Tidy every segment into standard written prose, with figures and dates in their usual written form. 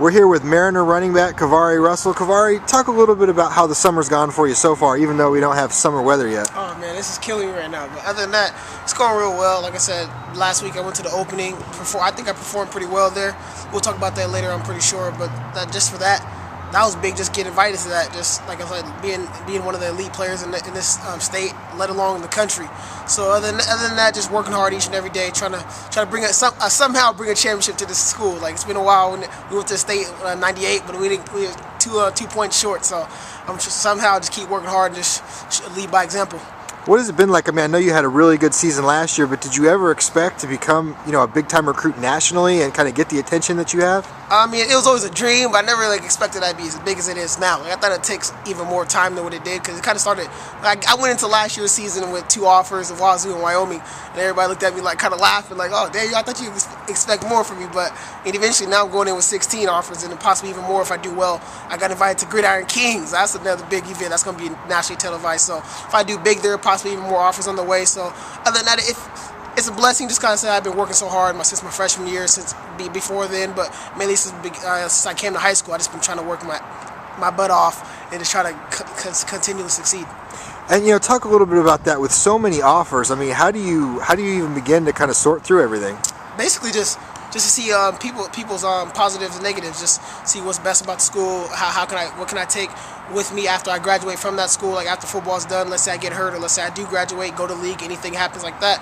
We're here with Mariner running back KeiVarae Russell. KeiVarae, talk a little bit about how the summer's gone for you so far, even though we don't have summer weather yet. Oh man, this is killing me right now. But other than that, it's going real well. Like I said, last week I went to the opening. I think I performed pretty well there. We'll talk about that later, I'm pretty sure. But just for that was big. Just getting invited to that. Just like I said, being one of the elite players in this state, let alone the country. So other than that, just working hard each and every day, trying to bring somehow bring a championship to this school. Like it's been a while. When we went to the state '98, but we were 2 points short. So I'm just somehow just keep working hard and just lead by example. What has it been like? I mean, I know you had a really good season last year, but did you ever expect to become, a big-time recruit nationally and kind of get the attention that you have? I mean, it was always a dream, but I never expected I'd be as big as it is now. I thought it takes even more time than what it did because it kind of started. I went into last year's season with 2 offers of Wazoo and Wyoming, and everybody looked at me kind of laughing, like, "Oh, Dave, I thought you expect more from me." But eventually, now I'm going in with 16 offers and possibly even more if I do well. I got invited to Gridiron Kings. That's another big event. That's going to be nationally televised. So if I do big there, possibly even more offers on the way. So other than that, it's a blessing. Just kind of say I've been working so hard since my freshman year, since before then, but mainly since I came to high school. I just been trying to work my butt off and just try to continue to succeed. And talk a little bit about that. With so many offers, I mean, how do you even begin to kind of sort through everything? Basically, just to see people's positives and negatives. Just see what's best about the school. What can I take with me after I graduate from that school? Like after football's done, let's say I get hurt, or let's say I do graduate, go to league, anything happens like that.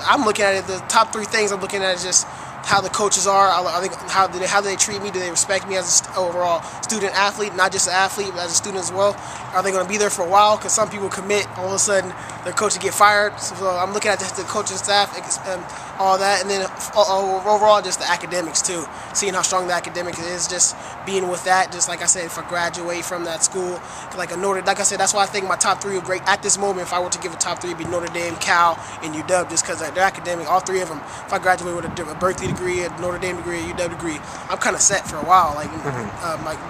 I'm looking at it. The top 3 things I'm looking at is just how the coaches are. I think how do they treat me? Do they respect me as an overall student athlete, not just an athlete, but as a student as well? Are they going to be there for a while? Because some people commit, all of a sudden their coaches get fired. So I'm looking at the coaching staff and all that, and then overall just the academics too. Seeing how strong the academic is, just being with that. Just like I said, if I graduate from that school, like I said, that's why I think my top 3 are great at this moment. If I were to give a top 3, it'd be Notre Dame, Cal, and UW, just because they're academic. All 3 of them. If I graduate with a Berkeley degree, a Notre Dame degree, a UW degree, I'm kind of set for a while. Like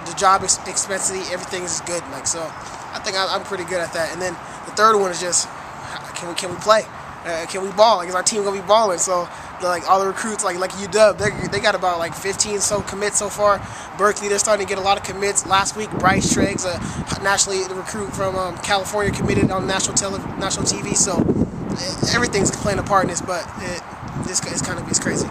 the job expensive, everything is good. So I think I'm pretty good at that. And then the third one is just can we play? Can we ball? Is our team gonna be balling? So all the recruits like UW, they got about 15 commits so far. Berkeley, they're starting to get a lot of commits. Last week, Bryce Triggs, nationally the recruit from California, committed on national TV. So everything's playing a part in this, but it's crazy.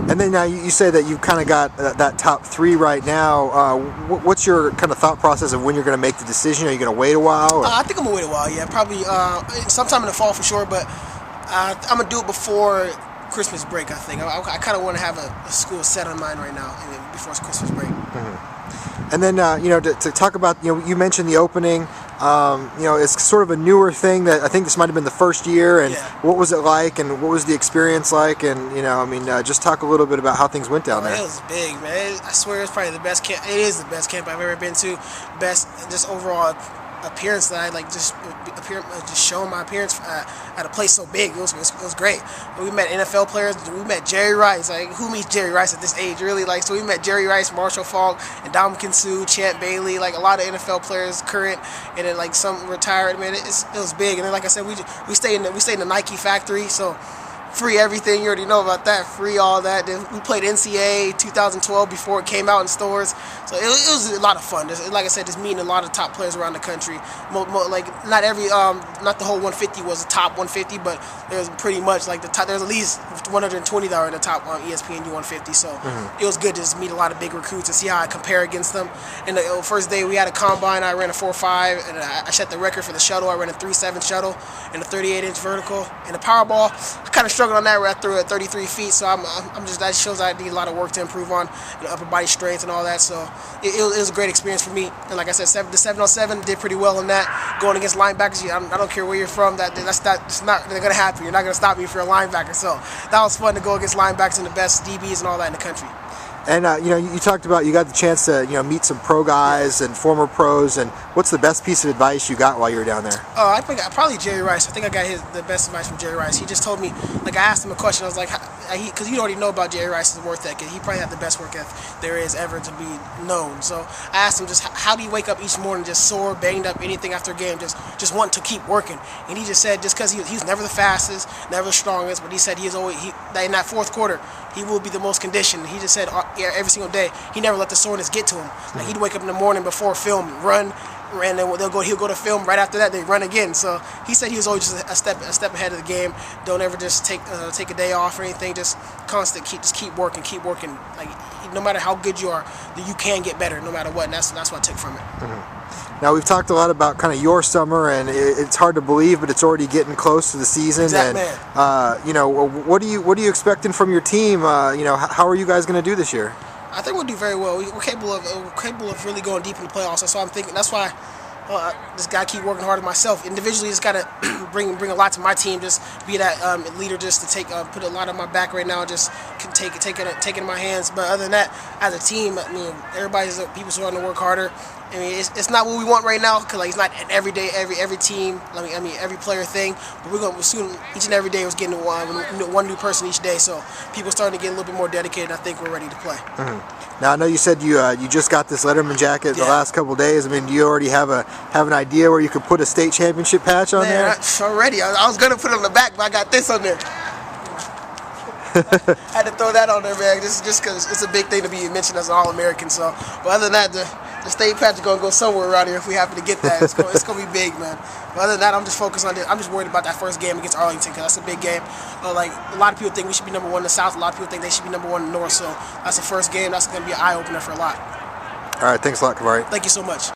And then now you say that you've kind of got that top 3 right now. What's your kind of thought process of when you're going to make the decision? Are you going to wait a while? I think I'm going to wait a while, yeah. Probably sometime in the fall for sure, but I'm going to do it before Christmas break, I think. I kind of want to have a school set on mine right now before Christmas break. Mm-hmm. And then, to talk about, you mentioned the opening. It's sort of a newer thing that I think this might have been the first year. And what was it like, and what was the experience like? And just talk a little bit about how things went down there. It was big, man. I swear it's probably the best camp. It is the best camp I've ever been to. Best, just overall appearance that I just showing my appearance at a place so big. It was great. We met NFL players. We met Jerry Rice. Who meets Jerry Rice at this age, really? So we met Jerry Rice, Marshall Faulk, and Dominican Sue, Champ Bailey, a lot of NFL players current, and then some retired. Man, it was big. And then like I said, we stayed in the Nike factory, so free everything. You already know about that. Free all that. Then we played NCAA 2012 before it came out in stores. So it was a lot of fun. Like I said, just meeting a lot of top players around the country. Not the whole 150 was the top 150, but there's pretty much the top. There's at least 120 that are in the top on ESPN U150. So it was good to just meet a lot of big recruits and see how I compare against them. And the first day we had a combine. I ran a 4.5, and I set the record for the shuttle. I ran a 3.7 shuttle and a 38-inch vertical. And the Powerball, I kind of struggled on that where I threw at 33 feet. So that shows I need a lot of work to improve on the upper body strength and all that. So it was a great experience for me. And like I said, the 7-on-7 did pretty well on that. Going against linebackers, I don't care where you're from. It's not going to happen. You're not going to stop me if you're a linebacker. So that was fun to go against linebackers and the best DBs and all that in the country. And you talked about you got the chance to meet some pro guys and former pros. And what's the best piece of advice you got while you were down there? I think probably Jerry Rice. I think I got the best advice from Jerry Rice. He just told me, I asked him a question. I was like, because you already know about Jerry Rice's work ethic. He probably had the best work ethic there is ever to be known. So I asked him just how do you wake up each morning just sore, banged up, anything after a game, just wanting to keep working. And he just said just because he's never the fastest, never the strongest, but he said he's always in that fourth quarter he will be the most conditioned. He just said every single day he never let the soreness get to him. Like he'd wake up in the morning before film, run. And then he'll go to film right after that. They run again. So he said he was always just a step ahead of the game. Don't ever just take a day off or anything. Just constant, just keep working. Like no matter how good you are, you can get better no matter what. And that's what I took from it. Mm-hmm. Now we've talked a lot about kind of your summer, and it's hard to believe, but it's already getting close to the season. Exactly. And you know, what are you expecting from your team? You know, how are you guys going to do this year? I think we'll do very well. We're capable of really going deep in the playoffs. That's why I'm thinking. That's why just gotta keep working harder myself. Individually, just gotta bring a lot to my team. Just be that leader. Just to put a lot on my back right now. Just can take it in my hands. But other than that, as a team, I mean, everybody's people starting to work harder. I mean, it's not what we want right now because like it's not an every team. I mean every player thing. But we're soon each and every day was getting one new person each day. So people starting to get a little bit more dedicated. I think we're ready to play. Mm-hmm. Now I know you said you just got this Letterman jacket the last couple of days. I mean, do you already have an idea where you could put a state championship patch on there? Already. I was gonna put it on the back, but I got this on there. Had to throw that on there, man. Just because it's a big thing to be mentioned as an All-American. So, but other than that, the state patch is gonna go somewhere around here if we happen to get that. It's gonna be big, man. But other than that, I'm just focused on I'm just worried about that first game against Arlington because that's a big game. Like a lot of people think we should be number 1 in the South. A lot of people think they should be number 1 in the North. So that's the first game. That's gonna be an eye opener for a lot. All right, thanks a lot, KeiVarae. Thank you so much.